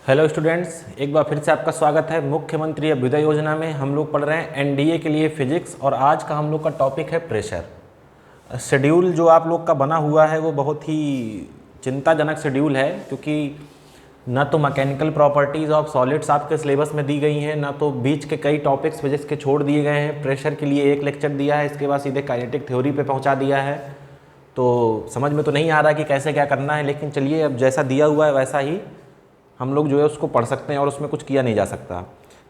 Hello students, एक बार फिर से आपका स्वागत है मुख्यमंत्री अभ्युदय योजना में। हम लोग पढ़ रहे हैं एनडीए के लिए फिजिक्स और आज का हम लोग का टॉपिक है प्रेशर। शेड्यूल जो आप लोग का बना हुआ है वो बहुत ही चिंताजनक शेड्यूल है, क्योंकि ना तो मैकेनिकल प्रॉपर्टीज़ ऑफ सॉलिड्स आपके सिलेबस में दी गई हैं, ना तो बीच के कई टॉपिक्स फिजिक्स के छोड़ दिए गए हैं। प्रेशर के लिए एक लेक्चर दिया है, इसके बाद सीधे काइनेटिक थ्योरी पे पहुंचा दिया है। तो समझ में तो नहीं आ रहा कि कैसे क्या करना है, लेकिन चलिए अब जैसा दिया हुआ है वैसा ही हम लोग जो है उसको पढ़ सकते हैं और उसमें कुछ किया नहीं जा सकता।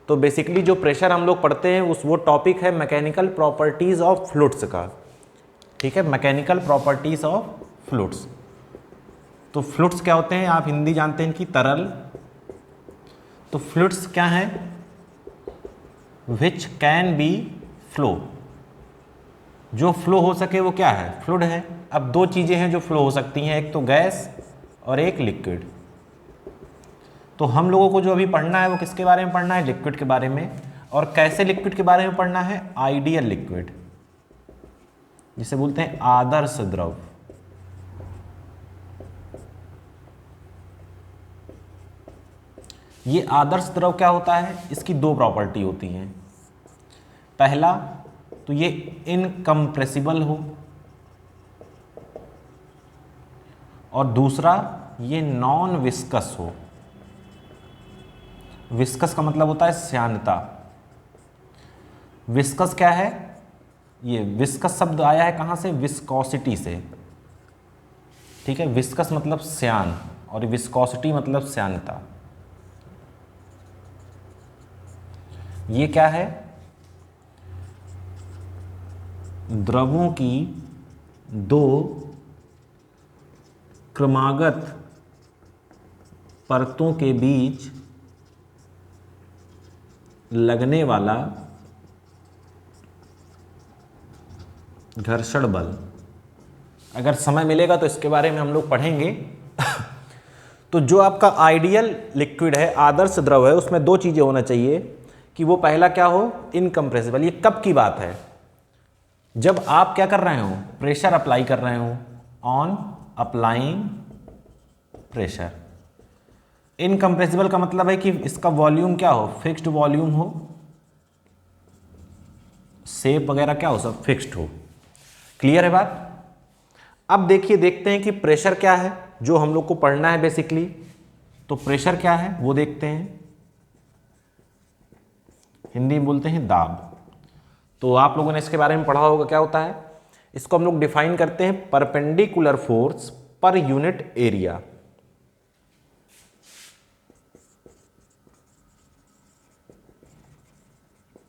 तो बेसिकली जो प्रेशर हम लोग पढ़ते हैं वो टॉपिक है मैकेनिकल प्रॉपर्टीज़ ऑफ फ्लूइड्स का। ठीक है, मैकेनिकल प्रॉपर्टीज़ ऑफ फ्लूइड्स। तो फ्लूइड्स क्या होते हैं, आप हिंदी जानते हैं कि तरल। तो फ्लूइड्स क्या है, विच कैन बी फ्लो। जो फ्लो हो सके वो क्या है, फ्लूइड है। अब दो चीज़ें हैं जो फ्लो हो सकती हैं, एक तो गैस और एक लिक्विड। तो हम लोगों को जो अभी पढ़ना है वो किसके बारे में पढ़ना है, लिक्विड के बारे में। और कैसे लिक्विड के बारे में पढ़ना है, आइडियल लिक्विड, जिसे बोलते हैं आदर्श द्रव। ये आदर्श द्रव क्या होता है, इसकी दो प्रॉपर्टी होती हैं। पहला तो ये इनकम्प्रेसिबल हो, और दूसरा ये नॉन विस्कस हो। विस्कस का मतलब होता है श्यानता। विस्कस क्या है, ये विस्कस शब्द आया है कहाँ से, विस्कोसिटी से। ठीक है, विस्कस मतलब श्यान और विस्कोसिटी मतलब श्यानता। ये क्या है, द्रवों की दो क्रमागत परतों के बीच लगने वाला घर्षण बल। अगर समय मिलेगा तो इसके बारे में हम लोग पढ़ेंगे। तो जो आपका आइडियल लिक्विड है, आदर्श द्रव है, उसमें दो चीज़ें होना चाहिए कि वो पहला क्या हो, इनकम्प्रेसिबल। ये कब की बात है, जब आप क्या कर रहे हो, प्रेशर अप्लाई कर रहे हो, ऑन अप्लाइंग प्रेशर। इनकम्प्रेसिबल का मतलब है कि इसका वॉल्यूम क्या हो, फिक्स्ड वॉल्यूम हो, शेप वगैरह क्या हो, सब फिक्स्ड हो। क्लियर है बात। अब देखते हैं कि प्रेशर क्या है जो हम लोग को पढ़ना है बेसिकली। तो प्रेशर क्या है वो देखते हैं, हिंदी में बोलते हैं दाब। तो आप लोगों ने इसके बारे में पढ़ा होगा, क्या होता है, इसको हम लोग डिफाइन करते हैं perpendicular force per unit area.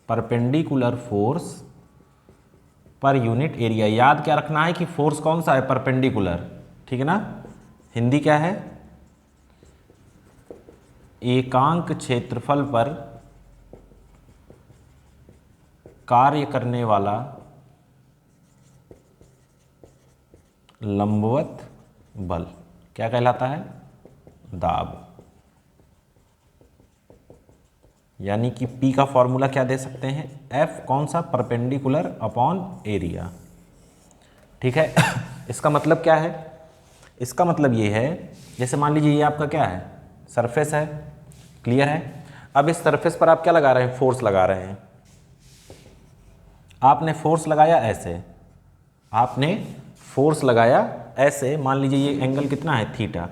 Perpendicular force per unit area. याद क्या रखना है कि फोर्स कौन सा है, परपेंडिकुलर। ठीक है ना। हिंदी क्या है, एकांक क्षेत्रफल पर कार्य करने वाला लंबवत बल क्या कहलाता है, दाब। यानी कि P का फॉर्मूला क्या दे सकते हैं, F कौन सा, परपेंडिकुलर अपॉन एरिया। ठीक है। इसका मतलब क्या है, इसका मतलब ये है, जैसे मान लीजिए ये आपका क्या है, सरफेस है। क्लियर है। अब इस सरफेस पर आप क्या लगा रहे हैं, फोर्स लगा रहे हैं। आपने फोर्स लगाया ऐसे, आपने फोर्स लगाया ऐसे, मान लीजिए ये एंगल कितना है, थीटा।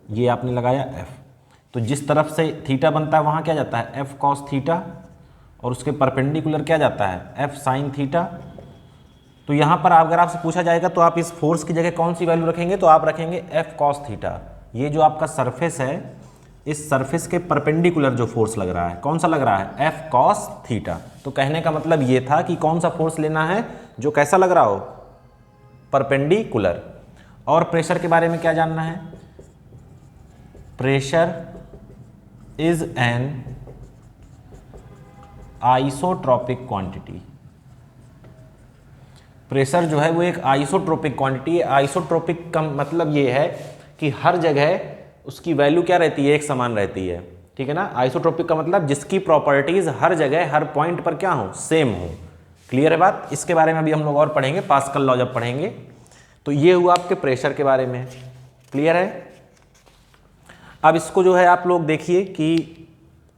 ये आपने लगाया F, तो जिस तरफ से थीटा बनता है वहाँ क्या जाता है, F cos थीटा, और उसके परपेंडिकुलर क्या जाता है, F sin थीटा। तो यहाँ पर अगर आपसे पूछा जाएगा तो आप इस फोर्स की जगह कौन सी वैल्यू रखेंगे, तो आप रखेंगे F cos थीटा। ये जो आपका सरफेस है, इस सरफेस के परपेंडिकुलर जो फोर्स लग रहा है, कौन सा लग रहा है, F cos थीटा। तो कहने का मतलब ये था कि कौन सा फोर्स लेना है जो कैसा लग रहा हो, परपेंडिकुलर। और प्रेशर के बारे में क्या जानना है, pressure is an isotropic quantity. Pressure जो है वो एक आइसोट्रोपिक क्वांटिटी है। आइसोट्रोपिक का मतलब ये है कि हर जगह उसकी वैल्यू क्या रहती है, एक समान रहती है। ठीक है ना। आइसोट्रोपिक का मतलब जिसकी प्रॉपर्टीज हर जगह हर पॉइंट पर क्या हो, सेम हो। क्लियर है बात। इसके बारे में अभी हम लोग और पढ़ेंगे, पास्कल लॉ जब पढ़ेंगे। तो ये हुआ आपके प्रेशर के बारे में। क्लियर है। अब इसको जो है आप लोग देखिए कि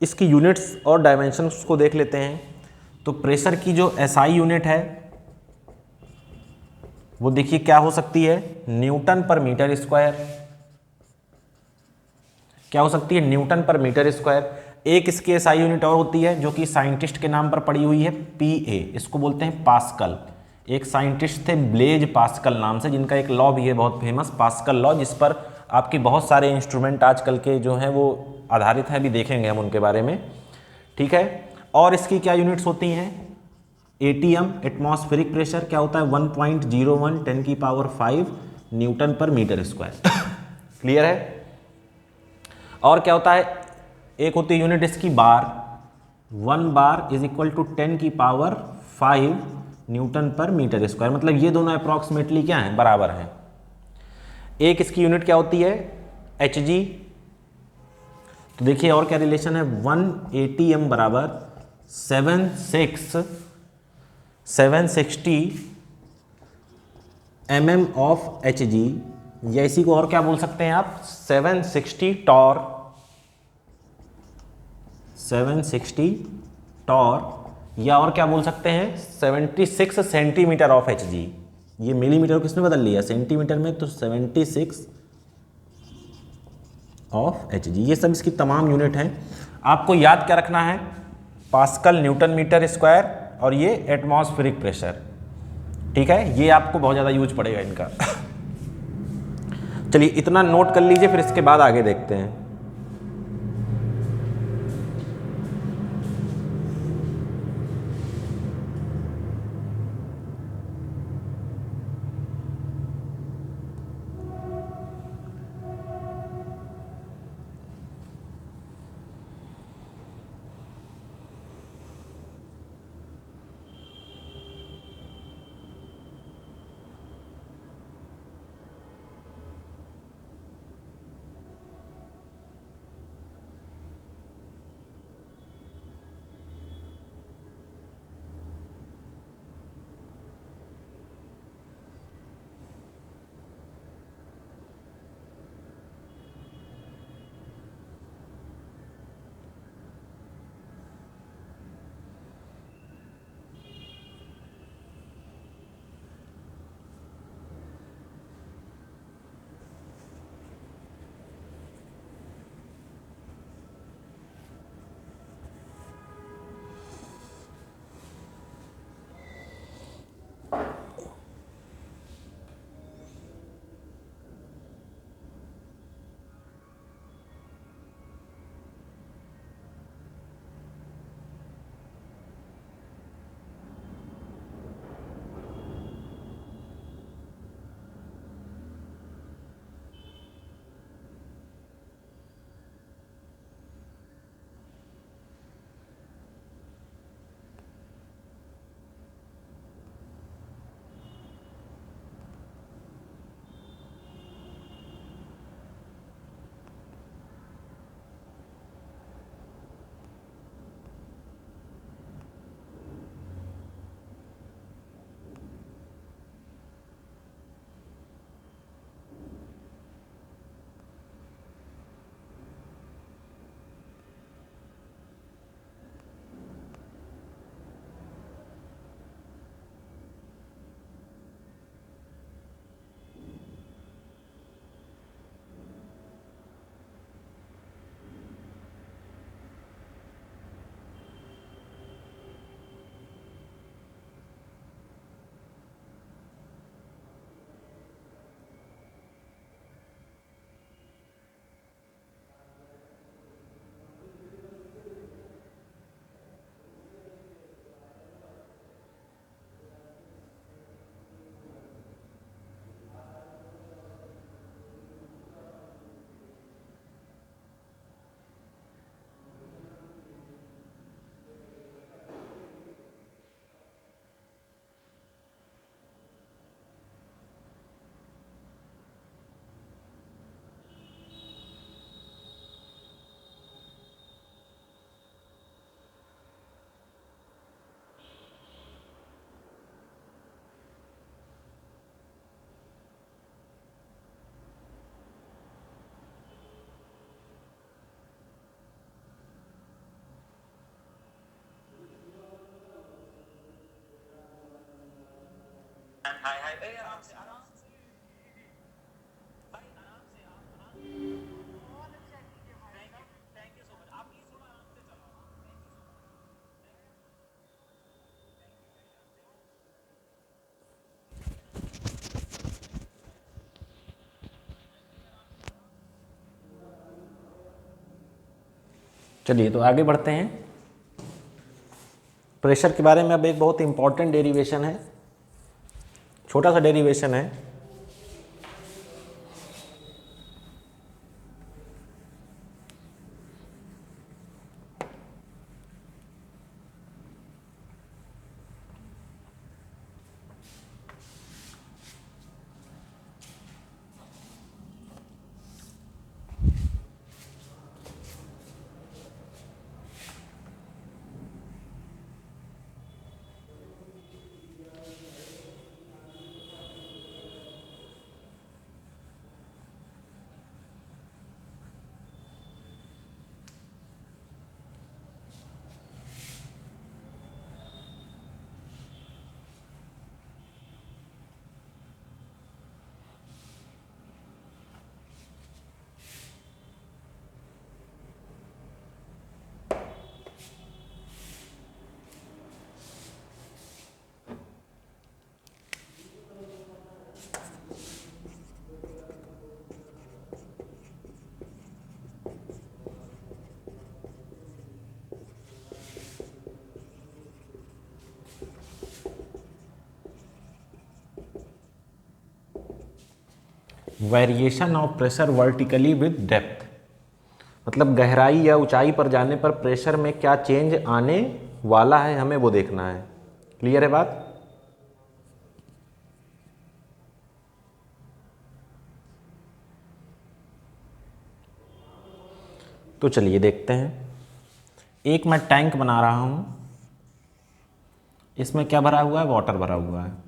इसकी यूनिट्स और डायमेंशंस को देख लेते हैं। तो प्रेशर की जो एसआई यूनिट है वो देखिए क्या हो सकती है, न्यूटन पर मीटर स्क्वायर। क्या हो सकती है, न्यूटन पर मीटर स्क्वायर। एक इसकी एसआई यूनिट और होती है जो कि साइंटिस्ट के नाम पर पड़ी हुई है, पीए, इसको बोलते हैं पास्कल। एक साइंटिस्ट थे ब्लेज पास्कल नाम से, जिनका एक लॉ भी है बहुत फेमस, पास्कल लॉ, जिस पर आपकी बहुत सारे इंस्ट्रूमेंट आजकल के जो हैं वो आधारित हैं, अभी देखेंगे हम उनके बारे में, ठीक है। और इसकी क्या यूनिट्स होती हैं, एटीएम, एटमॉस्फेरिक प्रेशर क्या होता है 1.01 10⁵ newton per metre square. Clear है। और क्या होता है, एक होती है यूनिट इसकी bar, 1 bar is equal to 10⁵ newton per metre square. मतलब ये दोनों अप्रॉक्सीमेटली क्या हैं, बराबर हैं। एक इसकी यूनिट क्या होती है, एच जी। तो देखिए और क्या रिलेशन है, 1 ATM बराबर 760 mm ऑफ एच जी, या इसी को और क्या बोल सकते हैं आप, 760 टॉर, या और क्या बोल सकते हैं 76 सेंटीमीटर ऑफ एच जी। ये मिलीमीटर को किसमें बदल लिया, सेंटीमीटर में, तो 76 ऑफ एच जी। ये सब इसकी तमाम यूनिट हैं। आपको याद क्या रखना है, पास्कल, न्यूटन मीटर स्क्वायर, और ये एटमॉस्फेरिक प्रेशर, ठीक है। ये आपको बहुत ज़्यादा यूज पड़ेगा इनका। चलिए इतना नोट कर लीजिए, फिर इसके बाद आगे देखते हैं। चलिए तो आगे बढ़ते हैं। प्रेशर के बारे में अब एक बहुत इंपॉर्टेंट डेरिवेशन है, छोटा सा डेरिवेशन है। Variation of pressure vertically with depth, मतलब गहराई या ऊंचाई पर जाने पर प्रेशर में क्या चेंज आने वाला है, हमें वो देखना है। क्लियर है बात? तो चलिए देखते हैं। एक मैं टैंक बना रहा हूं, इसमें क्या भरा हुआ है? वाटर भरा हुआ है।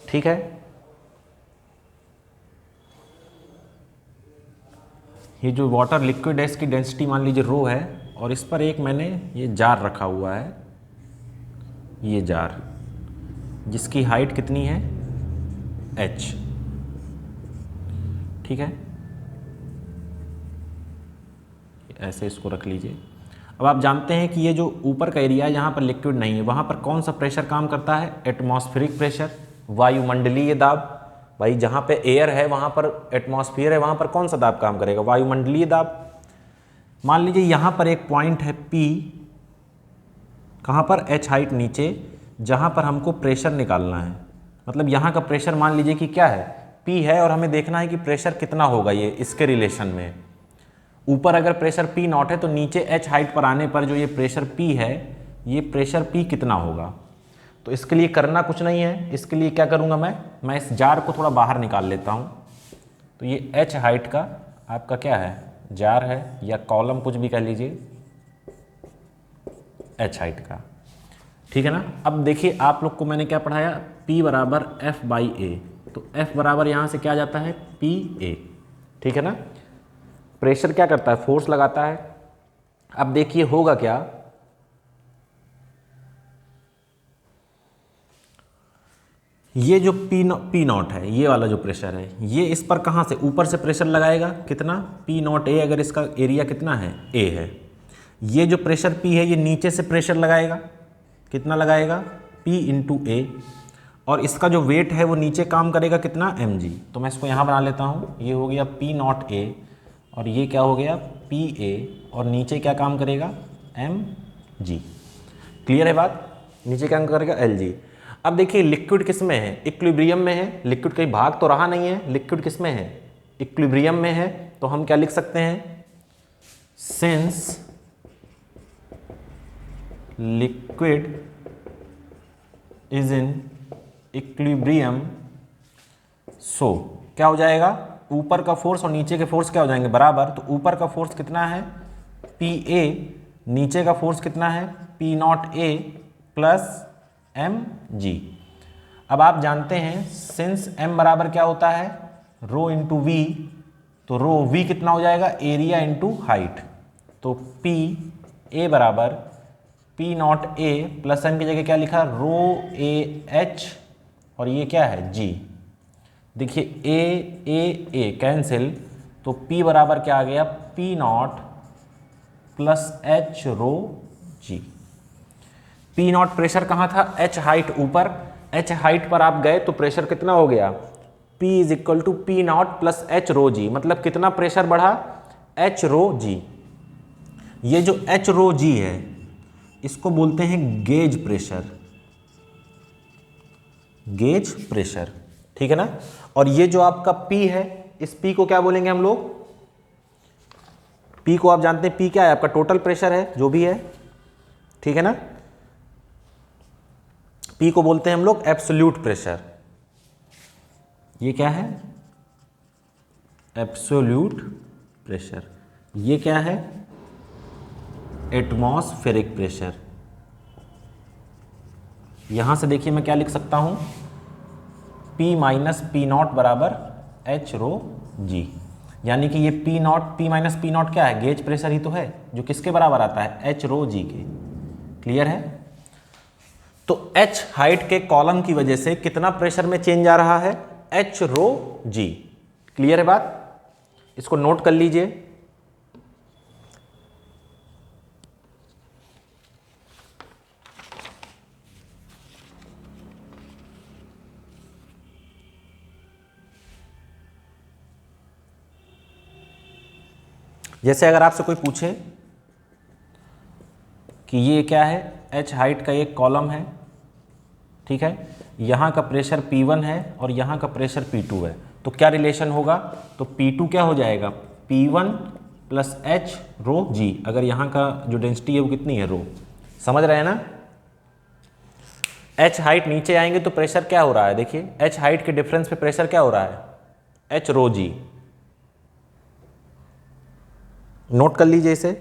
ठीक है, ये जो वाटर लिक्विड है इसकी डेंसिटी मान लीजिए रो है, और इस पर एक मैंने ये जार रखा हुआ है, ये जार जिसकी हाइट कितनी है? h। ठीक है, ऐसे इसको रख लीजिए। अब आप जानते हैं कि ये जो ऊपर का एरिया है यहाँ पर लिक्विड नहीं है, वहाँ पर कौन सा प्रेशर काम करता है? एटमॉस्फेरिक प्रेशर, वायुमंडलीय दाब। भाई जहाँ पे एयर है वहाँ पर एटमॉस्फेयर है, वहाँ पर कौन सा दाब काम करेगा? वायुमंडलीय दाब। मान लीजिए यहाँ पर एक पॉइंट है P, कहाँ पर? h हाइट नीचे, जहाँ पर हमको प्रेशर निकालना है। मतलब यहाँ का प्रेशर मान लीजिए कि क्या है? P है, और हमें देखना है कि प्रेशर कितना होगा ये इसके रिलेशन में। ऊपर अगर प्रेशर P नॉट है तो नीचे h हाइट पर आने पर जो ये प्रेशर P है, ये प्रेशर P कितना होगा? तो इसके लिए करना कुछ नहीं है, इसके लिए क्या करूँगा मैं इस जार को थोड़ा बाहर निकाल लेता हूँ। तो ये h हाइट का आपका क्या है? जार है, या कॉलम कुछ भी कह लीजिए, h हाइट का। ठीक है ना? अब देखिए आप लोग को मैंने क्या पढ़ाया? P बराबर F/A। तो F बराबर यहाँ से क्या आ जाता है? PA। ठीक है ना? प्रेशर क्या करता है? फोर्स लगाता है। अब देखिए होगा क्या, ये जो P नॉट है, ये वाला जो प्रेशर है, ये इस पर कहाँ से? ऊपर से प्रेशर लगाएगा। कितना? P नॉट A, अगर इसका एरिया कितना है? A है। ये जो प्रेशर P है ये नीचे से प्रेशर लगाएगा। कितना लगाएगा? P into A। और इसका जो वेट है वो नीचे काम करेगा कितना? mg। तो मैं इसको यहाँ बना लेता हूँ, ये हो गया P नॉट A, और ये क्या हो गया? PA, और नीचे क्या काम करेगा? mg। क्लियर है बात? नीचे क्या काम करेगा? Lg। अब देखिए लिक्विड किस में है? इक्विलिब्रियम में है। लिक्विड कहीं भाग तो रहा नहीं है, लिक्विड किस में है? इक्विलिब्रियम में है। तो हम क्या लिख सकते हैं? Since liquid is in equilibrium, so क्या हो जाएगा? ऊपर का फोर्स और नीचे के फोर्स क्या हो जाएंगे? बराबर। तो ऊपर का फोर्स कितना है? PA, नीचे का फोर्स कितना है? P not A plus mg। अब आप जानते हैं सिंस m बराबर क्या होता है? रो इंटू वी, तो रो वी कितना हो जाएगा, एरिया इंटू हाइट। तो पी ए बराबर P naught A plus M की जगह क्या लिखा, रो ए एच, और ये क्या है जी। देखिए ए कैंसिल, तो पी बराबर क्या आ गया, P not plus H rho G. P nought pressure कहाँ था, एच हाइट ऊपर, एच हाइट पर आप गए तो प्रेशर कितना हो गया, P is equal to P not plus H rho G. मतलब कितना प्रेशर बढ़ा, एच रो जी। ये जो एच रो जी है इसको बोलते हैं गेज प्रेशर, गेज प्रेशर, ठीक है ना। और ये जो आपका P है, इस P को क्या बोलेंगे हम लोग, P को आप जानते हैं, P क्या है आपका, टोटल प्रेशर है जो भी है, ठीक है ना। P को बोलते हैं हम लोग एब्सोल्यूट प्रेशर। ये क्या है, एब्सोल्यूट प्रेशर। ये क्या है, एटमॉस्फेरिक प्रेशर। यहां से देखिए मैं क्या लिख सकता हूं, P माइनस पी नॉट बराबर एच रो जी। यानी कि ये P not, P minus P not क्या है, गेज प्रेशर ही तो है, जो किसके बराबर आता है, एच रो जी के। क्लियर है। तो H हाइट के कॉलम की वजह से कितना प्रेशर में चेंज आ रहा है, एच रो जी। क्लियर है बात, इसको नोट कर लीजिए। जैसे अगर आपसे कोई पूछे कि ये क्या है, H हाइट का एक कॉलम है, ठीक है, यहाँ का प्रेशर P1 है और यहाँ का प्रेशर P2 है, तो क्या रिलेशन होगा, तो P2 क्या हो जाएगा, P1 प्लस एच रो जी। अगर यहाँ का जो डेंसिटी है वो कितनी है, रो। समझ रहे हैं ना। H हाइट नीचे आएंगे तो प्रेशर क्या हो रहा है, देखिए H हाइट के डिफरेंस पे प्रेशर क्या हो रहा है, एच रो जी। नोट कर लीजिए इसे।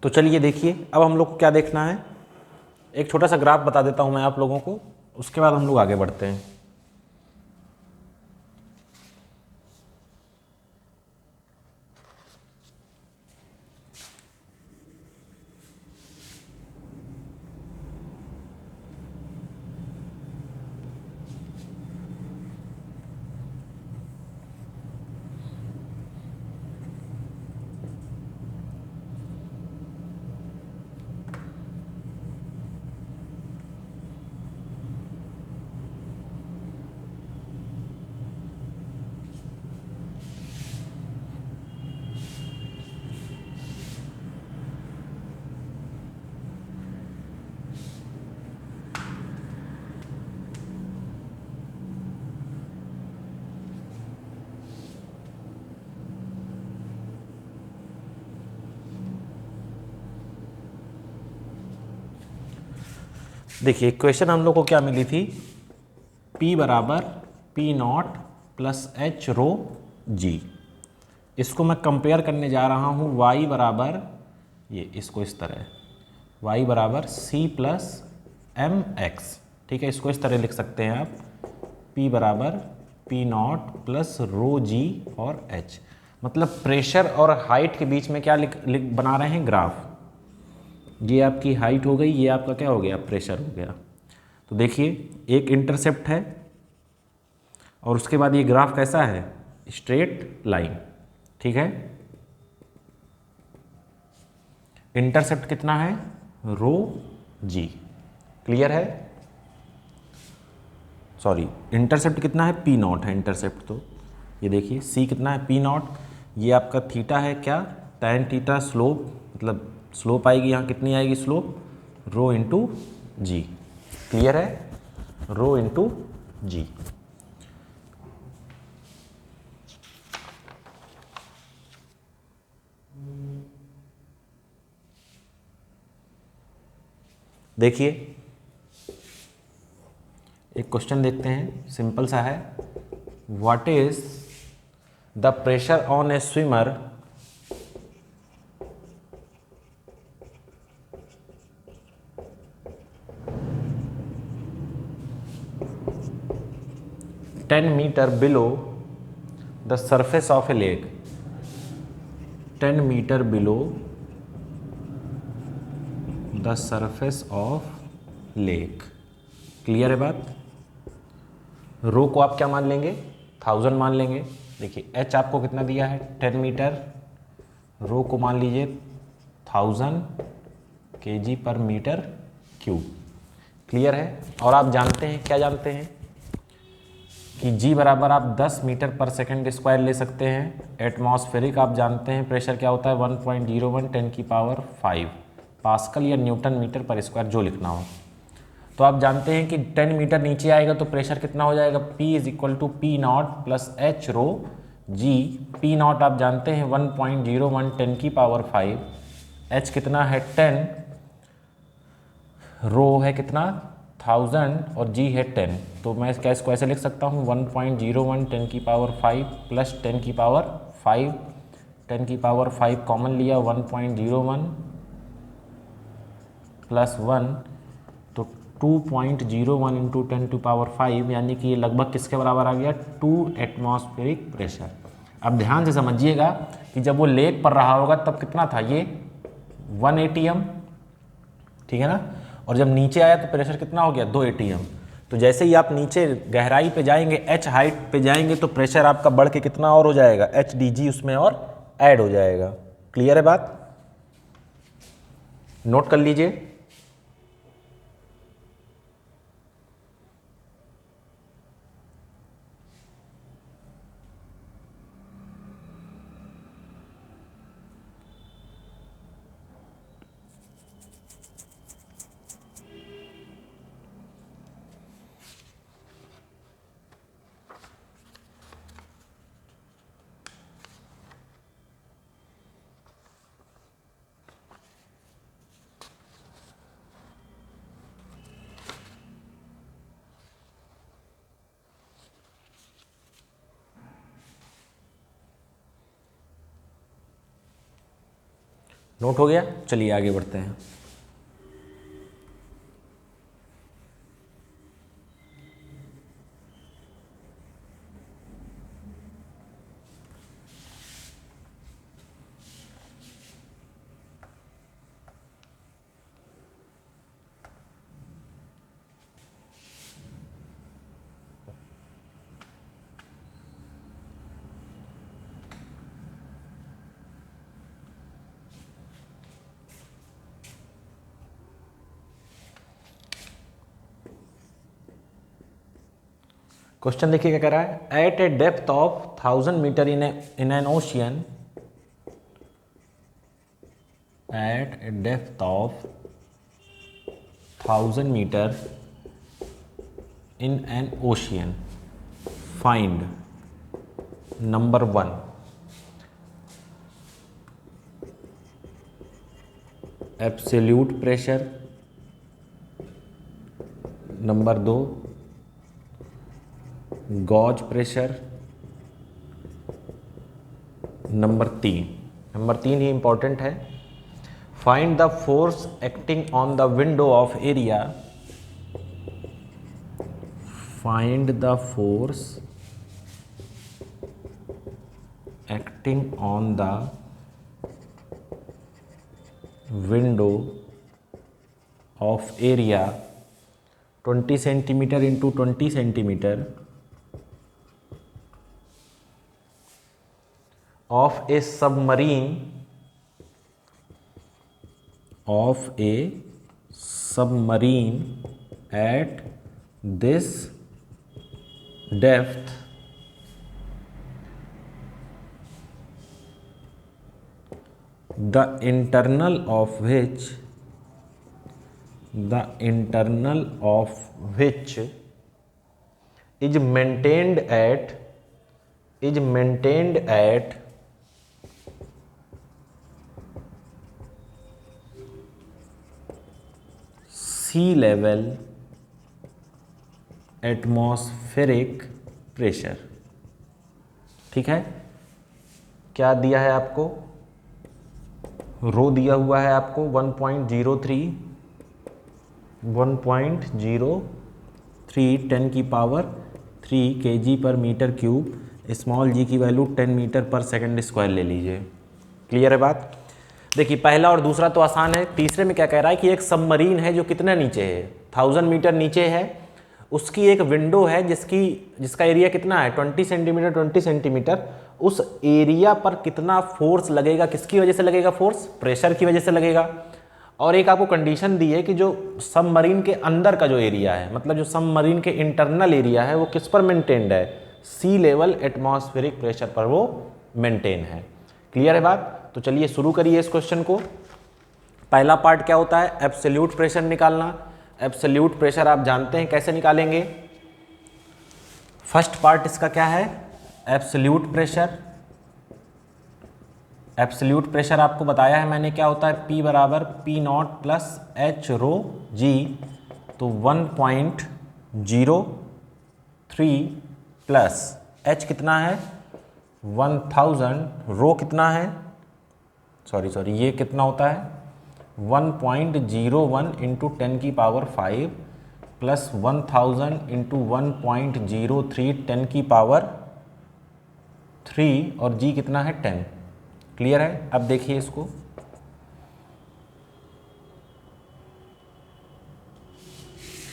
तो चलिए देखिए, अब हम लोग को क्या देखना है, एक छोटा सा ग्राफ बता देता हूँ मैं आप लोगों को, उसके बाद हम लोग आगे बढ़ते हैं। देखिए इक्वेशन हम लोग को क्या मिली थी, P बराबर P not plus H rho जी। इसको मैं कंपेयर करने जा रहा हूँ y बराबर, ये इसको इस तरह, y बराबर c प्लस एम एक्स, ठीक है, इसको इस तरह लिख सकते हैं आप, P बराबर पी नॉट प्लस रो जी और h। मतलब प्रेशर और हाइट के बीच में क्या लिख बना रहे हैं, ग्राफ। ये आपकी हाइट हो गई, ये आपका क्या हो गया, प्रेशर हो गया। तो देखिए एक इंटरसेप्ट है और उसके बाद ये ग्राफ कैसा है, स्ट्रेट लाइन, ठीक है। इंटरसेप्ट कितना है, रो जी, क्लियर है, सॉरी इंटरसेप्ट कितना है, पी नॉट है इंटरसेप्ट। तो ये देखिए सी कितना है, पी नॉट, ये आपका थीटा है क्या, tan थीटा, स्लोप मतलब स्लोप आएगी यहाँ, कितनी आएगी स्लोप, रो इंटू जी, क्लियर है, रो इंटू जी। देखिए एक क्वेश्चन देखते हैं, सिंपल सा है, what is the pressure on a swimmer ten metre below the surface of a lake, 10 metre below the surface of lake, clear है बात। रो को आप क्या मान लेंगे, 1000 मान लेंगे। देखिए एच आपको कितना दिया है, 10 मीटर, रो को मान लीजिए 1000 kg पर मीटर क्यूब, क्लियर है। और आप जानते हैं, क्या जानते हैं कि जी बराबर आप 10 मीटर पर सेकंड स्क्वायर ले सकते हैं। एटमॉस्फेरिक आप जानते हैं प्रेशर क्या होता है, 1.01 10 की पावर 5 पास्कल या न्यूटन मीटर पर स्क्वायर, जो लिखना हो। तो आप जानते हैं कि 10 मीटर नीचे आएगा तो प्रेशर कितना हो जाएगा, P is equal to P not plus H rho G. P naught आप जानते हैं 1.01 10 की पावर 5, एच कितना है 10, रो है कितना 1000 और जी है 10। तो मैं इसको ऐसे लिख सकता हूँ 1.01 10 की पावर 5 प्लस 10 की पावर 5, 10 की पावर 5 कॉमन लिया, 1.01 प्लस 1, तो 2.01 इंटू 10 टू पावर 5, यानी कि ये लगभग किसके बराबर आ गया, 2 एटमॉस्फेरिक प्रेशर। अब ध्यान से समझिएगा कि जब वो लेक पर रहा होगा तब कितना था, ये 1 ATM, ठीक है ना, और जब नीचे आया तो प्रेशर कितना हो गया, 2 ATM। तो जैसे ही आप नीचे गहराई पे जाएंगे, एच हाइट पे जाएंगे, तो प्रेशर आपका बढ़ के कितना और हो जाएगा, HDG उसमें और ऐड हो जाएगा, क्लियर है बात, नोट कर लीजिए। नोट हो गया? चलिए आगे बढ़ते हैं। क्वेश्चन देखिए क्या कह रहा है। At a depth of 1000 metre in an ocean, at a depth of 1000 metre in an ocean, find number 1 absolute pressure, number 2 gauge pressure, number 3 ही इंपॉर्टेंट है। Find the force acting on the window of area, find the force acting on the window of area 20 centimetre into 20 centimetre of a submarine at this depth the internal of which is maintained at sea level atmospheric pressure. ठीक है, क्या दिया है आपको? रो दिया हुआ है आपको 1.03 10 की पावर 3 kg पर मीटर क्यूब, स्मॉल जी की वैल्यू 10 मीटर पर सेकंड स्क्वायर ले लीजिए। क्लियर है बात? देखिए पहला और दूसरा तो आसान है। तीसरे में क्या कह रहा है कि एक सबमरीन है जो कितना नीचे है, 1000 मीटर नीचे है, उसकी एक विंडो है जिसका एरिया कितना है 20 सेंटीमीटर। उस एरिया पर कितना फोर्स लगेगा, किसकी वजह से लगेगा फोर्स? प्रेशर की वजह से लगेगा। और एक आपको कंडीशन दी है कि जो सबमरीन के अंदर का जो एरिया है, मतलब जो सबमरीन के इंटरनल एरिया है, वो किस पर मेंटेन्ड है? सी लेवल एटमॉस्फेरिक प्रेशर पर वो मेंटेन है। क्लियर है बात? तो चलिए शुरू करिए इस क्वेश्चन को। पहला पार्ट क्या होता है? एब्सोल्यूट प्रेशर निकालना। एब्सोल्यूट प्रेशर आप जानते हैं कैसे निकालेंगे। फर्स्ट पार्ट इसका क्या है? Absolute pressure. एब्सोल्यूट प्रेशर आपको बताया है मैंने क्या होता है, P बराबर P0 प्लस H रो G। तो 1.03 प्लस H कितना है 1000, रो कितना है, सॉरी ये कितना होता है 1.01 इंटू 10 की पावर 5 प्लस 1000 इंटू 1.03 10 की पावर 3 और G कितना है 10। क्लियर है? अब देखिए इसको,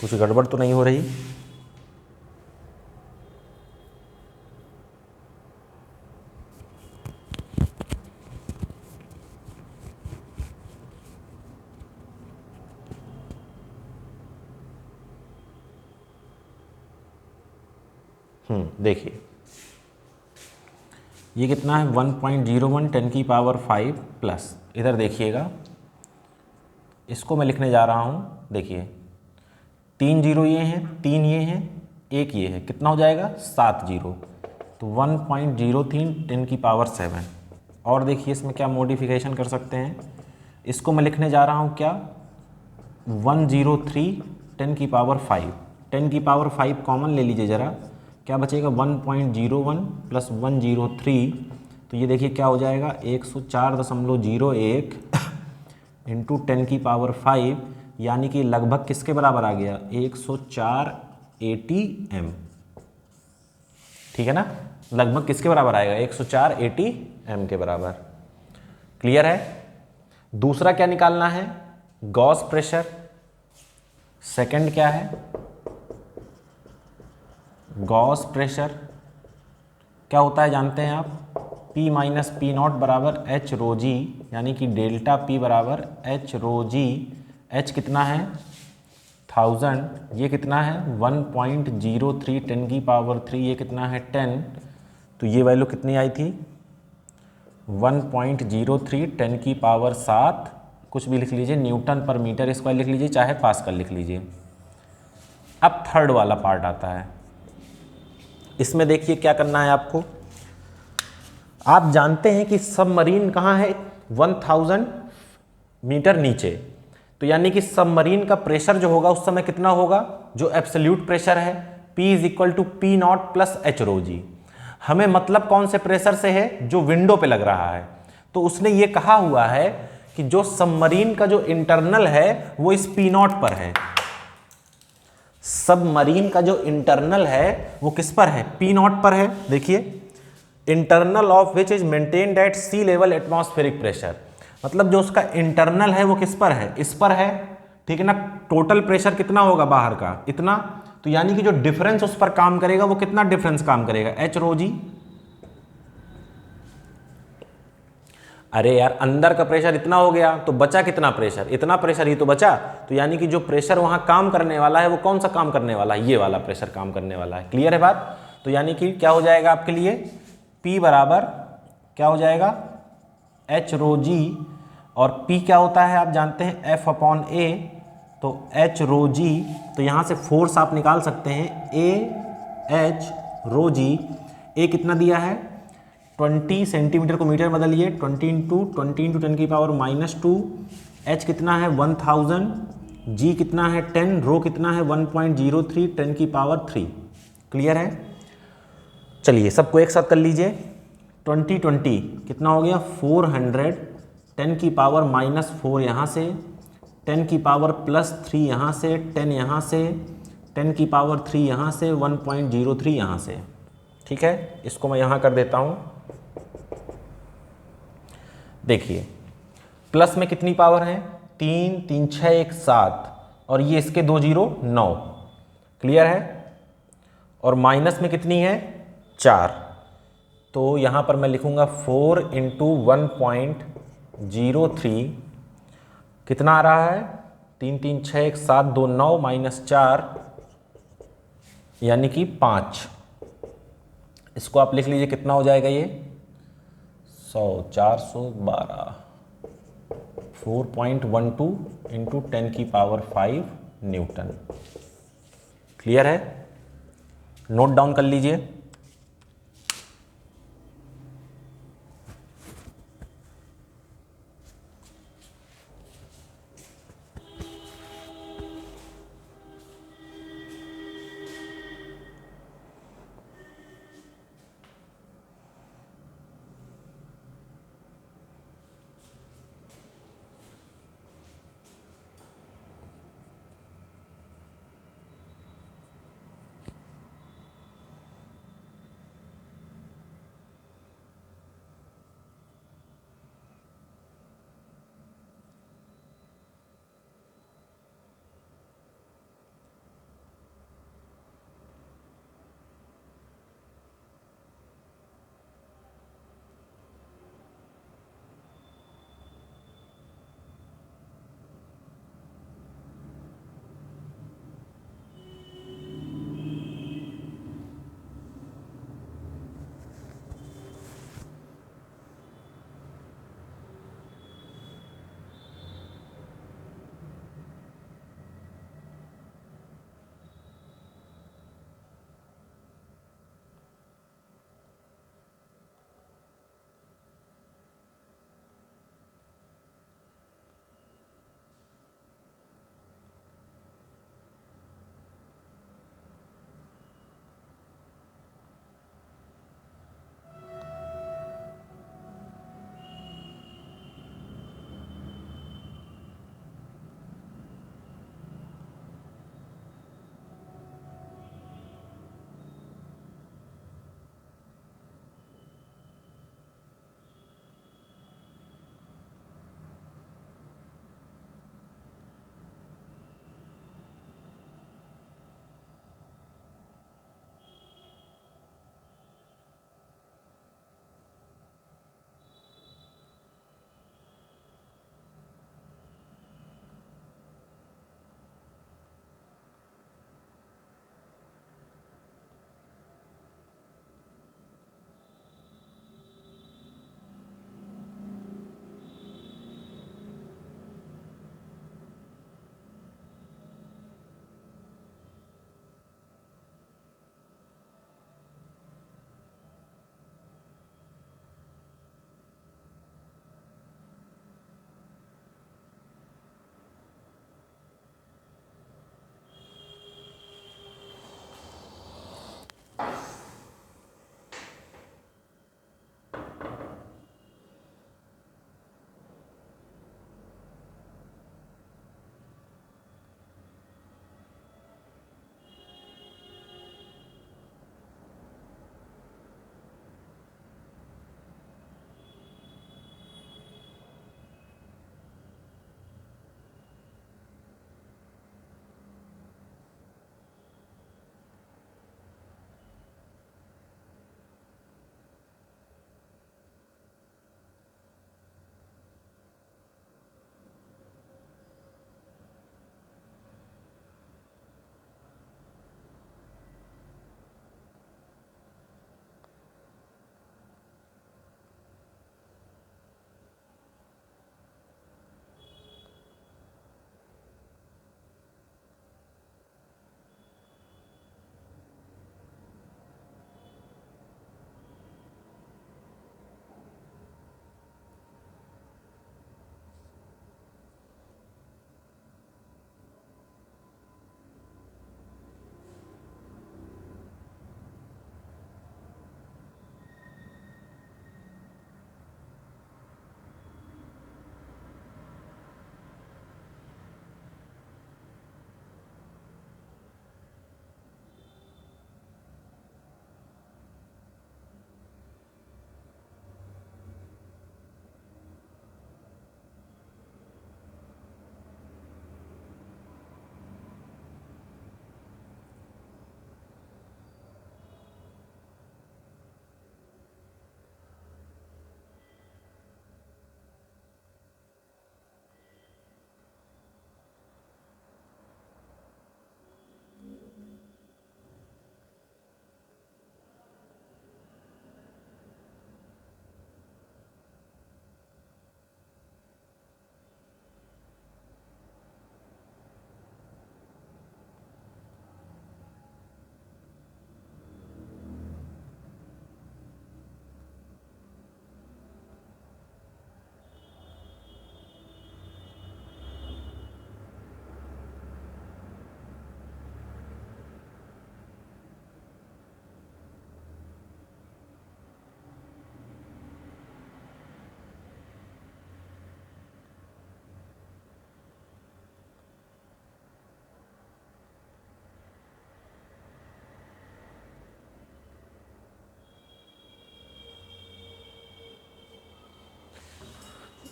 कुछ गड़बड़ तो नहीं हो रही? देखिए ये कितना है 1.01 10 की पावर 5 प्लस, इधर देखिएगा, इसको मैं लिखने जा रहा हूँ। देखिए 3 जीरो ये हैं, 3 ये हैं, 1 ये है, कितना हो जाएगा 7 जीरो। तो 1.03 10 की पावर 7। और देखिए इसमें क्या मॉडिफिकेशन कर सकते हैं, इसको मैं लिखने जा रहा हूँ क्या 103 10 की पावर 5। 10 की पावर 5 कॉमन ले लीजिए ज़रा, क्या बचेगा 1.01 प्लस 103। तो ये देखिए क्या हो जाएगा 104.01 इंटू 10⁵, यानी कि लगभग किसके बराबर आ गया, 104 ATM। ठीक है ना, लगभग किसके बराबर आएगा, 104 ATM के बराबर। क्लियर है। दूसरा क्या निकालना है, गॉस प्रेशर। सेकंड क्या है, गॉस प्रेशर क्या होता है जानते हैं आप, P माइनस पी नॉट बराबर H रो जी, यानी कि डेल्टा P बराबर H रो जी। H कितना है 1000, ये कितना है 1.03 10⁵, ये कितना है 10, तो ये वैल्यू कितनी आई थी 1.03 10⁵, कुछ भी लिख लीजिए, न्यूटन पर मीटर स्क्वायर लिख लीजिए, चाहे पास्कल लिख लीजिए। अब थर्ड वाला पार्ट आता है, इसमें देखिए क्या करना है आपको। आप जानते हैं कि सबमरीन कहाँ है, 1000 मीटर नीचे, तो यानी कि सबमरीन का प्रेशर जो होगा उस समय कितना होगा, जो एब्सोल्यूट प्रेशर है P = P0 + H रो जी। हमें मतलब कौन से प्रेशर से है, जो विंडो पे लग रहा है। तो उसने ये कहा हुआ है कि जो सबमरीन का जो इंटरनल है वो इस P0 पर है। सबमरीन का जो इंटरनल है वो किस पर है, P0 पर है। देखिए, internal of which is maintained at sea level atmospheric pressure, मतलब जो उसका इंटरनल है वो किस पर है, इस पर है। ठीक है ना, टोटल प्रेशर कितना होगा बाहर का, इतना, तो यानी कि जो डिफरेंस उस पर काम करेगा वो कितना डिफरेंस काम करेगा, H रो जी। अरे यार, अंदर का प्रेशर इतना हो गया तो बचा कितना प्रेशर, इतना प्रेशर ही तो बचा, तो यानी कि जो प्रेशर वहां काम करने वाला है वो कौन सा काम करने वाला है, ये वाला प्रेशर काम करने वाला है। क्लियर है बात। तो यानी कि क्या हो जाएगा आपके लिए, P बराबर क्या हो जाएगा H रो जी, और P क्या होता है आप जानते हैं F/A, तो H रो जी, तो यहाँ से फोर्स आप निकाल सकते हैं AH रो जी। A कितना दिया है 20 सेंटीमीटर को मीटर बदलिए, 20 × 10⁻²। H कितना है 1000, G कितना है 10, रो कितना है 1.03 10⁻3। क्लियर है। चलिए सबको एक साथ कर लीजिए, 20 कितना हो गया 400, 10⁻⁻4 यहाँ से, 10⁻+3 यहाँ से, 10 यहाँ से, 10⁻3 यहाँ से, 1.03 यहाँ से। ठीक है, इसको मैं यहाँ कर देता हूँ। देखिए, प्लस में कितनी पावर है, 3 3 6 1 7, और ये इसके 2 0 9। क्लियर है। और माइनस में कितनी है 4, तो यहाँ पर मैं लिखूँगा 4 × 1.03, कितना आ रहा है 3 3 6 1 7 2 9 -4, यानी कि 5। इसको आप लिख लीजिए कितना हो जाएगा ये 100 412, 4.12 × 10⁵ न्यूटन। क्लियर है, नोट डाउन कर लीजिए।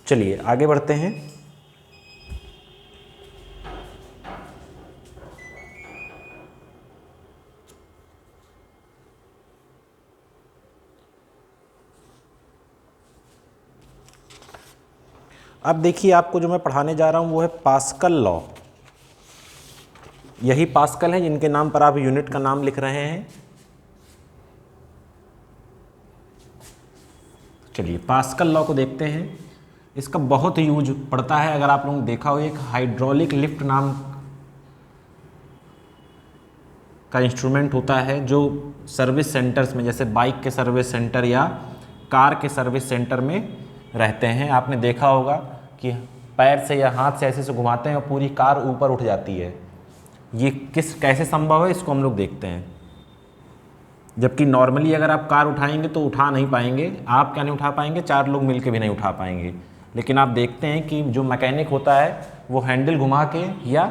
चलिए आगे बढ़ते हैं। अब देखिए, आपको जो मैं पढ़ाने जा रहा हूं वो है पास्कल लॉ। यही पास्कल है जिनके नाम पर आप यूनिट का नाम लिख रहे हैं। चलिए पास्कल लॉ को देखते हैं। इसका बहुत यूज पड़ता है। अगर आप लोगों ने देखा हो, एक हाइड्रोलिक लिफ्ट नाम का इंस्ट्रूमेंट होता है जो सर्विस सेंटर्स में, जैसे बाइक के सर्विस सेंटर या कार के सर्विस सेंटर में रहते हैं। आपने देखा होगा कि पैर से या हाथ से ऐसे से घुमाते हैं और पूरी कार ऊपर उठ जाती है। ये कैसे संभव है, इसको हम लोग देखते हैं। जबकि नॉर्मली अगर आप कार उठाएंगे तो उठा नहीं पाएंगे। आप क्या नहीं उठा पाएंगे, 4 लोग मिलकर भी नहीं उठा पाएंगे। लेकिन आप देखते हैं कि जो मैकेनिक होता है वो हैंडल घुमा के या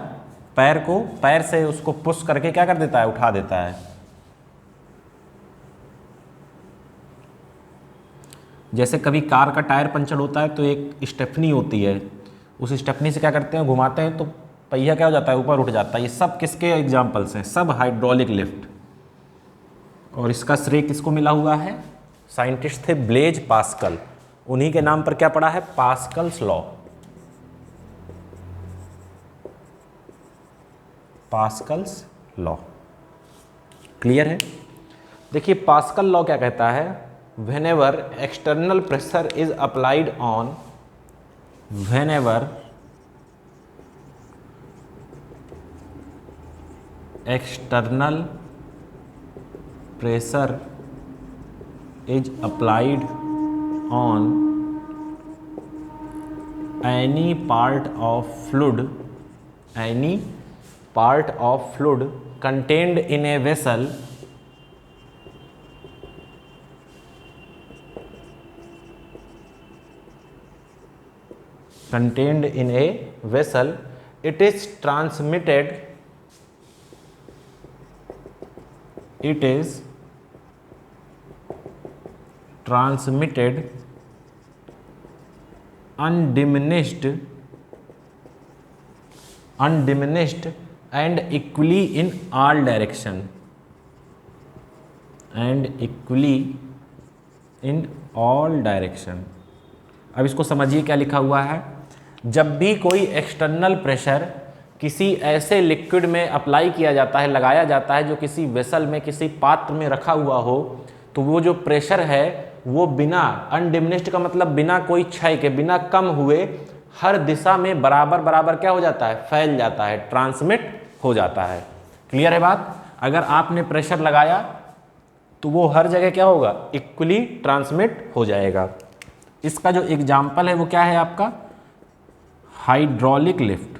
पैर से उसको पुश करके क्या कर देता है, उठा देता है। जैसे कभी कार का टायर पंचर होता है तो एक स्टेपनी होती है, उस स्टेपनी से क्या करते हैं, घुमाते हैं तो पहिया क्या हो जाता है, ऊपर उठ जाता है। ये सब किसके एग्जाम्पल्स हैं, सब हाइड्रोलिक लिफ्ट। और इसका श्रेय किसको मिला हुआ है, साइंटिस्ट थे ब्लेज पास्कल। उन्हीं के नाम पर क्या पड़ा है, Pascal's law. Pascal's law clear है। देखिए पास्कल लॉ क्या कहता है, whenever external pressure is applied on whenever external pressure is applied on any part of fluid contained in a vessel it is transmitted undiminished and equally in all direction अब इसको समझिए क्या लिखा हुआ है। जब भी कोई एक्सटर्नल प्रेशर किसी ऐसे लिक्विड में अप्लाई किया जाता है, लगाया जाता है, जो किसी वेसल में, किसी पात्र में रखा हुआ हो, तो वो जो प्रेशर है वो बिना, अनडिमिनिश्ड का मतलब बिना कोई क्षय के, बिना कम हुए, हर दिशा में बराबर बराबर क्या हो जाता है, फैल जाता है, ट्रांसमिट हो जाता है। क्लियर है बात। अगर आपने प्रेशर लगाया तो वो हर जगह क्या होगा, इक्वली ट्रांसमिट हो जाएगा। इसका जो एग्जाम्पल है वो क्या है आपका, हाइड्रोलिक लिफ्ट।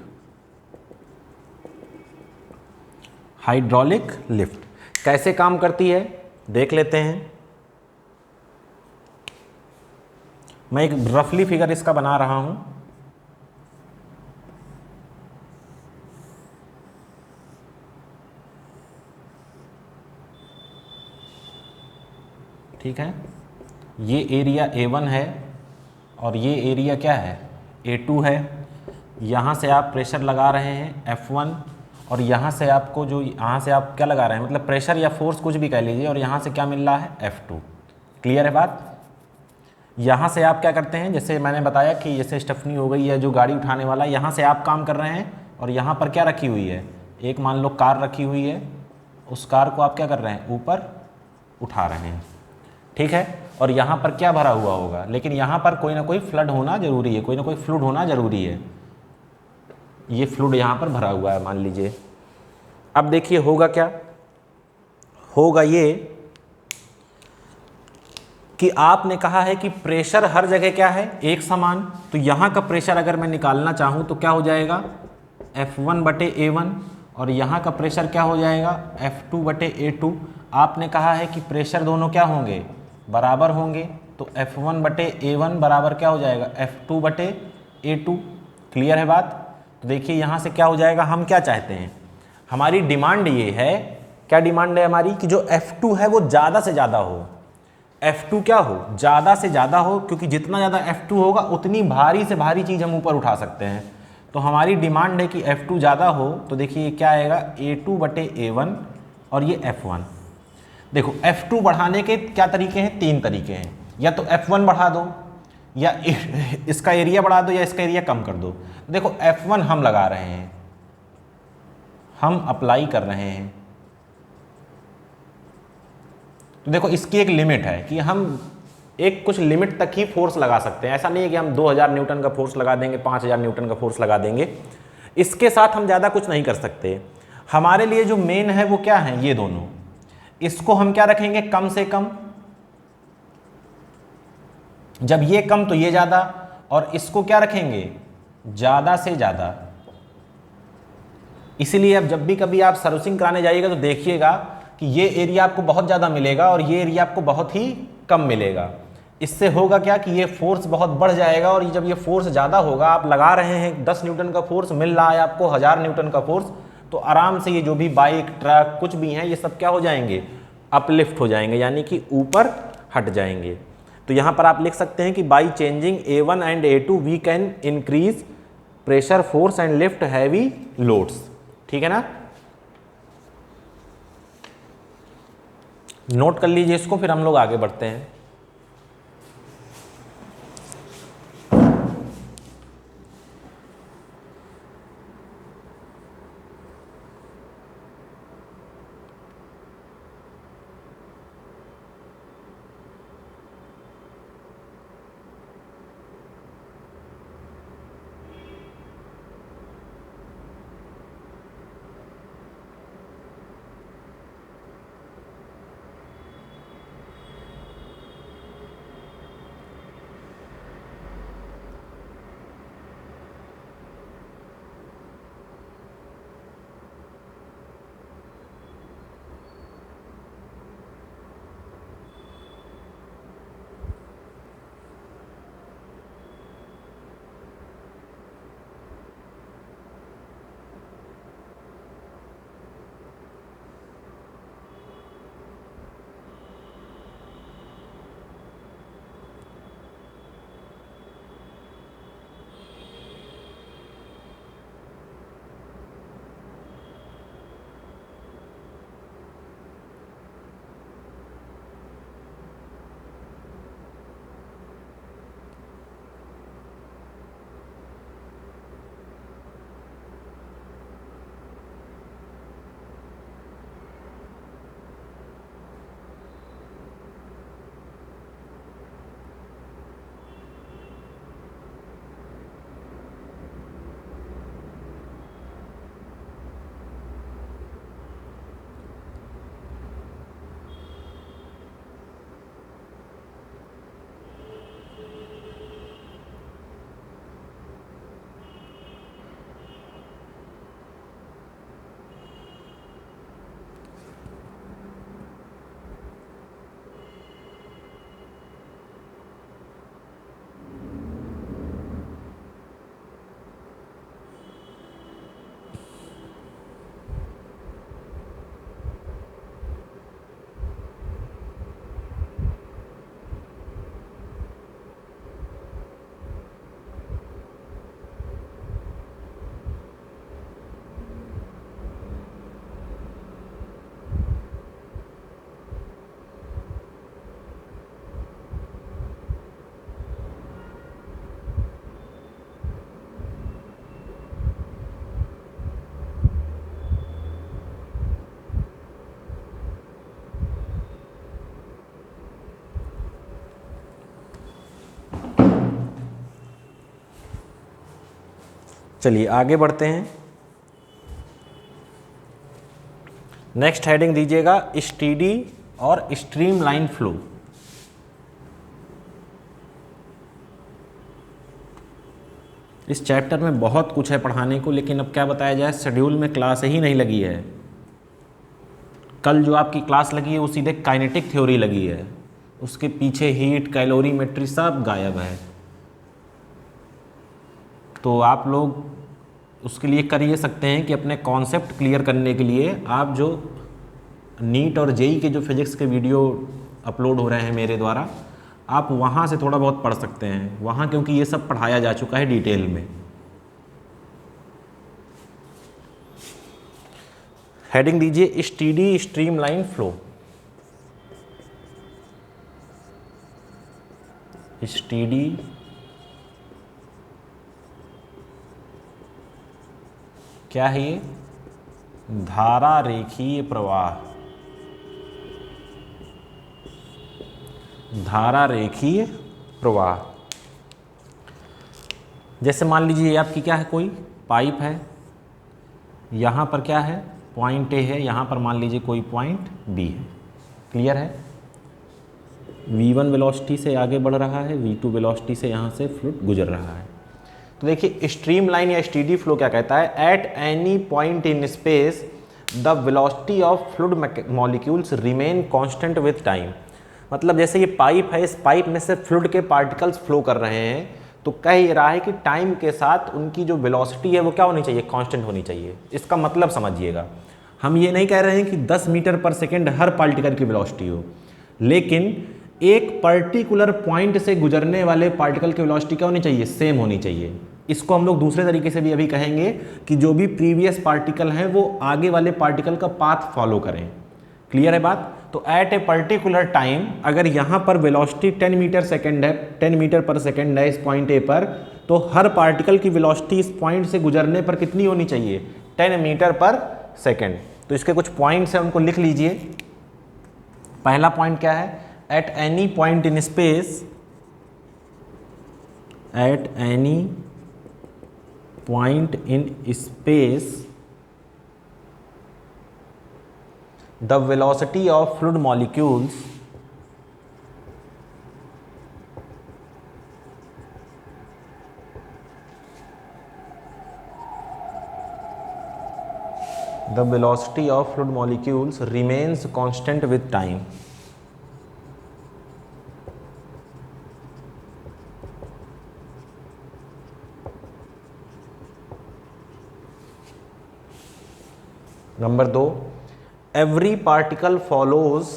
हाइड्रोलिक लिफ्ट कैसे काम करती है देख लेते हैं। मैं एक रफली फिगर इसका बना रहा हूं। ठीक है, ये एरिया A1 है और ये एरिया क्या है, A2 है। यहाँ से आप प्रेशर लगा रहे हैं F1 और यहाँ से आपको जो, यहाँ से आप क्या लगा रहे हैं, मतलब प्रेशर या फोर्स कुछ भी कह लीजिए, और यहाँ से क्या मिल रहा है, F2। क्लियर है बात। यहाँ से आप क्या करते हैं, जैसे मैंने बताया कि जैसे स्टेफनी हो गई है जो गाड़ी उठाने वाला, यहाँ से आप काम कर रहे हैं और यहाँ पर क्या रखी हुई है, एक मान लो कार रखी हुई है, उस कार को आप क्या कर रहे हैं, ऊपर उठा रहे हैं। ठीक है, और यहाँ पर क्या भरा हुआ होगा, लेकिन यहाँ पर कोई ना कोई फ्लड होना जरूरी है, कोई ना कोई फ्लूइड होना जरूरी है। ये फ्लूइड यहाँ पर भरा हुआ है मान लीजिए। अब देखिए होगा क्या, होगा ये कि आपने कहा है कि प्रेशर हर जगह क्या है, एक समान। तो यहाँ का प्रेशर अगर मैं निकालना चाहूँ तो क्या हो जाएगा, F1/A1, और यहाँ का प्रेशर क्या हो जाएगा, F2/A2। आपने कहा है कि प्रेशर दोनों क्या होंगे, बराबर होंगे, तो F1/A1 बराबर क्या हो जाएगा, F2/A2। क्लियर है बात। तो देखिए यहाँ से क्या हो जाएगा, हम क्या चाहते हैं, हमारी डिमांड ये है, क्या डिमांड है हमारी, कि जो F2 है वो ज़्यादा से ज़्यादा हो। F2 क्या हो, ज़्यादा से ज़्यादा हो, क्योंकि जितना ज़्यादा F2 होगा उतनी भारी से भारी चीज़ हम ऊपर उठा सकते हैं। तो हमारी डिमांड है कि F2 ज़्यादा हो, तो देखिए क्या आएगा A2/A1 और ये F1। देखो F2 बढ़ाने के क्या तरीके हैं, 3 तरीके हैं, या तो F1 बढ़ा दो, या इसका एरिया बढ़ा दो, या इसका एरिया कम कर दो। देखो F1 हम लगा रहे हैं, हम अप्लाई कर रहे हैं, तो देखो इसकी एक लिमिट है कि हम एक कुछ लिमिट तक ही फोर्स लगा सकते हैं। ऐसा नहीं है कि हम 2000 न्यूटन का फोर्स लगा देंगे, 5000 न्यूटन का फोर्स लगा देंगे, इसके साथ हम ज़्यादा कुछ नहीं कर सकते। हमारे लिए जो मेन है वो क्या है, ये दोनों, इसको हम क्या रखेंगे, कम से कम। जब ये कम तो ये ज़्यादा, और इसको क्या रखेंगे, ज़्यादा से ज़्यादा। इसीलिए अब जब भी कभी आप सर्विसिंग कराने जाइएगा तो देखिएगा कि ये एरिया आपको बहुत ज़्यादा मिलेगा और ये एरिया आपको बहुत ही कम मिलेगा। इससे होगा क्या कि ये फोर्स बहुत बढ़ जाएगा, और जब ये फोर्स ज़्यादा होगा, आप लगा रहे हैं 10 न्यूटन का फोर्स, मिल रहा है आपको 1000 न्यूटन का फोर्स, तो आराम से ये जो भी बाइक ट्रक कुछ भी हैं ये सब क्या हो जाएंगे, अपलिफ्ट हो जाएंगे, यानी कि ऊपर हट जाएंगे। तो यहाँ पर आप लिख सकते हैं कि by changing A1 and A2 we can increase pressure force and lift heavy loads. ठीक है ना, नोट कर लीजिए इसको, फिर हम लोग आगे बढ़ते हैं। चलिए आगे बढ़ते हैं। नेक्स्ट हेडिंग दीजिएगा स्टीडी और स्ट्रीमलाइन फ्लो। इस चैप्टर में बहुत कुछ है पढ़ाने को, लेकिन अब क्या बताया जाए, शेड्यूल में क्लास ही नहीं लगी है। कल जो आपकी क्लास लगी है वो सीधे काइनेटिक थ्योरी लगी है, उसके पीछे हीट, कैलोरीमेट्री सब गायब है। तो आप लोग उसके लिए कर ये सकते हैं कि अपने कॉन्सेप्ट क्लियर करने के लिए आप जो नीट और जेई के जो फिजिक्स के वीडियो अपलोड हो रहे हैं मेरे द्वारा, आप वहाँ से थोड़ा बहुत पढ़ सकते हैं, वहाँ क्योंकि ये सब पढ़ाया जा चुका है डिटेल में। हेडिंग दीजिए स्टीडी स्ट्रीमलाइन फ्लो। स्टीडी क्या है ये? धारा रेखीय प्रवाह, धारा रेखीय प्रवाह। जैसे मान लीजिए आपकी क्या है, कोई पाइप है, यहाँ पर क्या है, पॉइंट ए है, यहाँ पर मान लीजिए कोई पॉइंट बी है। क्लियर है? v1 वेलोसिटी से आगे बढ़ रहा है, v2 वेलोसिटी से यहाँ से फ्लूइड गुजर रहा है। तो देखिए स्ट्रीम लाइन या स्टीडी फ्लो क्या कहता है, at any point in space the velocity of fluid molecules remain constant with time. मतलब जैसे ये पाइप है, इस पाइप में से फ्लूइड के पार्टिकल्स फ्लो कर रहे हैं, तो कह ये रहा है कि टाइम के साथ उनकी जो वेलोसिटी है वो क्या होनी चाहिए, कांस्टेंट होनी चाहिए। इसका मतलब समझिएगा, हम ये नहीं कह रहे हैं कि 10 मीटर पर सेकेंड हर पार्टिकल की वेलोसिटी हो, लेकिन एक पर्टिकुलर पॉइंट से गुजरने वाले पार्टिकल की वेलोसिटी क्या होनी चाहिए, सेम होनी चाहिए। इसको हम लोग दूसरे तरीके से भी अभी कहेंगे कि जो भी प्रीवियस पार्टिकल हैं वो आगे वाले पार्टिकल का पाथ फॉलो करें। क्लियर है बात? तो एट ए पर्टिकुलर टाइम अगर यहाँ पर वेलोसिटी 10 मीटर सेकेंड है, 10 मीटर पर सेकेंड है इस पॉइंट ए पर, तो हर पार्टिकल की वेलोसिटी इस पॉइंट से गुजरने पर कितनी होनी चाहिए, 10 मीटर पर सेकेंड। तो इसके कुछ पॉइंट्स हैं, उनको लिख लीजिए। पहला पॉइंट क्या है, at any point in space, at any point in space the velocity of fluid molecules remains constant with time. Number 2, every particle follows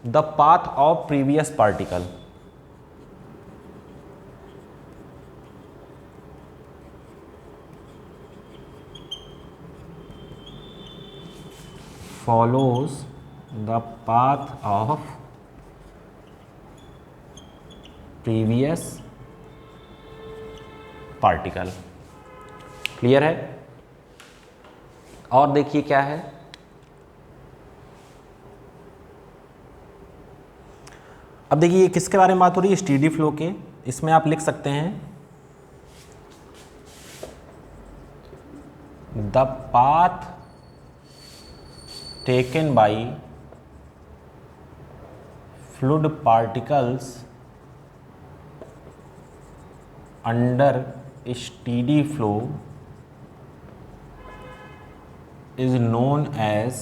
the path of previous particle. Follows the path of previous particle. Clear है? और देखिए क्या है, अब देखिए ये किसके बारे में बात हो रही है, स्टीडी फ्लो के। इसमें आप लिख सकते हैं the path taken by fluid particles under steady flow is known as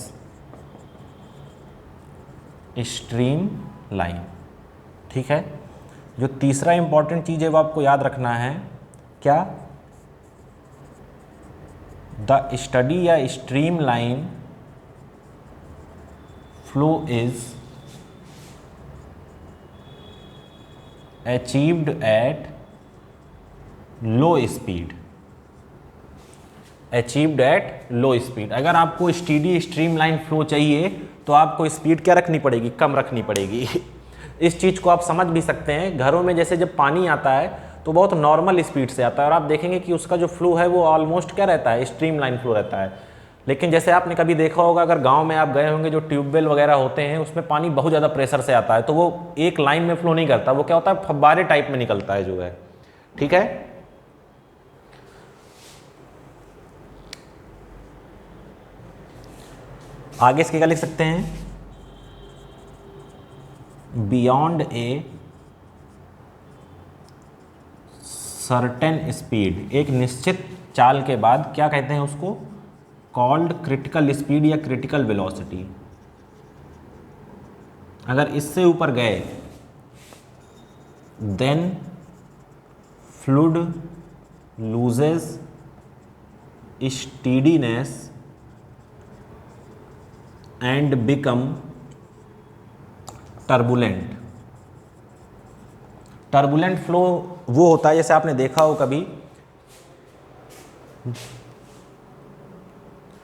stream line. ठीक है? जो तीसरा इंपॉर्टेंट चीज़ है वो आपको याद रखना है, क्या, द स्टडी या stream line flow is achieved at low speed. Achieved at low speed. अगर आपको स्टीडी स्ट्रीम लाइन फ्लो चाहिए तो आपको स्पीड क्या रखनी पड़ेगी, कम रखनी पड़ेगी। इस चीज़ को आप समझ भी सकते हैं, घरों में जैसे जब पानी आता है तो बहुत नॉर्मल स्पीड से आता है और आप देखेंगे कि उसका जो फ्लो है वो ऑलमोस्ट क्या रहता है, स्ट्रीम लाइन फ्लो रहता है। लेकिन जैसे आपने कभी देखा होगा, अगर गांव में आप गए होंगे, जो ट्यूबवेल वगैरह होते हैं उसमें पानी बहुत ज़्यादा प्रेशर से आता है, तो वो एक लाइन में फ्लो नहीं करता, वो क्या होता है, फव्वारे टाइप में निकलता है जो है। ठीक है? आगे इसके क्या लिख सकते हैं, बियॉन्ड ए सर्टेन स्पीड, एक निश्चित चाल के बाद क्या कहते हैं उसको, कॉल्ड क्रिटिकल स्पीड या क्रिटिकल वेलोसिटी। अगर इससे ऊपर गए then fluid loses steadiness and become turbulent. Turbulent flow वो होता है, जैसे आपने देखा हो कभी,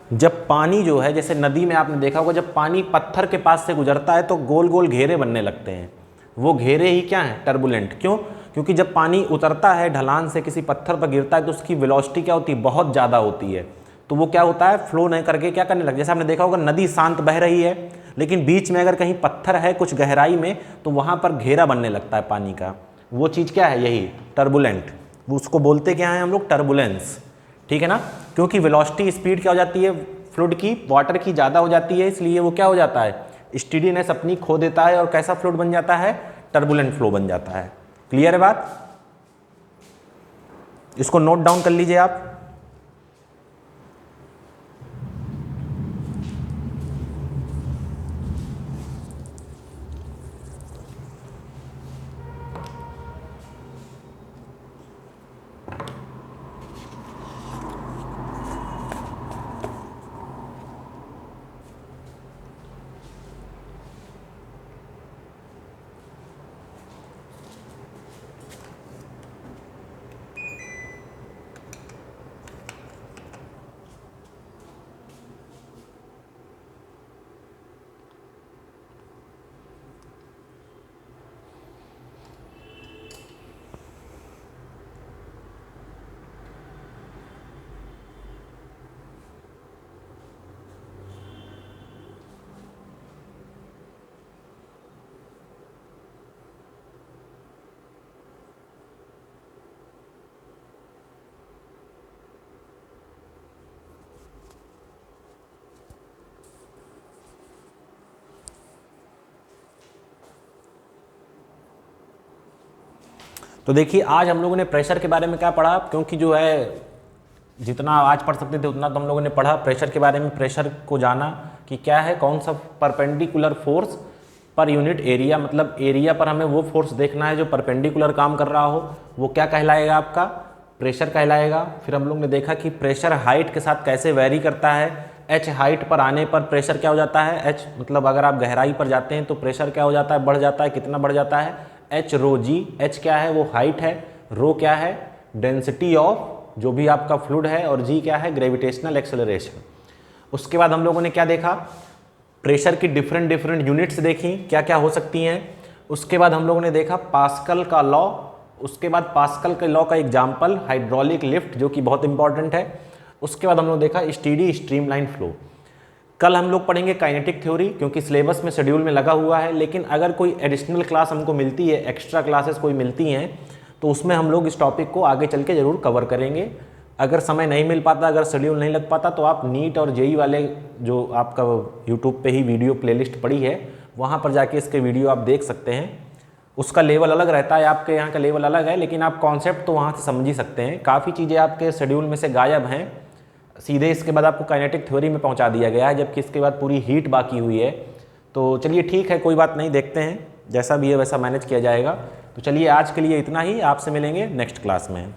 जब पानी जो है, जैसे नदी में आपने देखा होगा, जब पानी पत्थर के पास से गुजरता है तो गोल गोल घेरे बनने लगते हैं। वो घेरे ही क्या हैं? टर्बुलेंट। क्यों? क्योंकि जब पानी उतरता है ढलान से, किसी पत्थर पर गिरता है, तो उसकी वेलोसिटी क्या होती है? बहुत ज़्यादा होती है। तो वो क्या होता है? फ्लो नहीं करके क्या करने लग, जैसे आपने देखा होगा नदी शांत बह रही है, लेकिन बीच में अगर कहीं पत्थर है कुछ गहराई में, तो वहाँ पर घेरा बनने लगता है पानी का। वो चीज़ क्या है? यही टर्बुलेंट। वो उसको बोलते क्या है हम लोग? टर्बुलेंस। ठीक है ना? क्योंकि वेलोसिटी, स्पीड क्या हो जाती है फ्लूइड की, वाटर की ज़्यादा हो जाती है, इसलिए वो क्या हो जाता है? स्टीडीनेस अपनी खो देता है और कैसा फ्लूइड बन जाता है? टर्बुलेंट फ्लो बन जाता है। क्लियर है बात? इसको नोट डाउन कर लीजिए आप। तो देखिए, आज हम लोगों ने प्रेशर के बारे में क्या पढ़ा, क्योंकि जो है जितना आज पढ़ सकते थे उतना तो हम लोगों ने पढ़ा प्रेशर के बारे में। प्रेशर को जाना कि क्या है, कौन सा perpendicular force per unit area, मतलब एरिया पर हमें वो फोर्स देखना है जो परपेंडिकुलर काम कर रहा हो, वो क्या कहलाएगा? आपका प्रेशर कहलाएगा। फिर हम लोग ने देखा कि प्रेशर हाइट के साथ कैसे वेरी करता है। एच हाइट पर आने पर प्रेशर क्या हो जाता है? एच मतलब अगर आप गहराई पर जाते हैं तो प्रेशर क्या हो जाता है? बढ़ जाता है। कितना बढ़ जाता है? एच रो जी। एच क्या है? वो हाइट है। रो क्या है? डेंसिटी ऑफ जो भी आपका फ्लूइड है, और जी क्या है? Gravitational acceleration. उसके बाद हम लोगों ने क्या देखा? प्रेशर की डिफरेंट यूनिट्स देखी, क्या क्या हो सकती हैं। उसके बाद हम लोगों ने देखा पास्कल का लॉ। उसके बाद पास्कल के लॉ का एग्जाम्पल हाइड्रोलिक लिफ्ट, जो कि बहुत इंपॉर्टेंट है। उसके बाद हम लोग देखा स्टीडी स्ट्रीमलाइन फ्लो। कल हम लोग पढ़ेंगे काइनेटिक थ्योरी, क्योंकि सिलेबस में शेड्यूल में लगा हुआ है, लेकिन अगर कोई एडिशनल क्लास हमको मिलती है, एक्स्ट्रा क्लासेस कोई मिलती हैं, तो उसमें हम लोग इस टॉपिक को आगे चल के ज़रूर कवर करेंगे। अगर समय नहीं मिल पाता, अगर शेड्यूल नहीं लग पाता, तो आप नीट और जेई वाले जो आपका यूट्यूब पे ही वीडियो प्लेलिस्ट पड़ी है, वहाँ पर जाके इसके वीडियो आप देख सकते हैं। उसका लेवल अलग रहता है, आपके यहाँ का लेवल अलग है, लेकिन आप कॉन्सेप्ट तो वहाँ से समझ ही सकते हैं। काफ़ी चीज़ें आपके शेड्यूल में से गायब हैं, सीधे इसके बाद आपको काइनेटिक थ्योरी में पहुँचा दिया गया है, जबकि इसके बाद पूरी हीट बाकी हुई है। तो चलिए ठीक है, कोई बात नहीं, देखते हैं जैसा भी है वैसा मैनेज किया जाएगा। तो चलिए आज के लिए इतना ही, आपसे मिलेंगे नेक्स्ट क्लास में।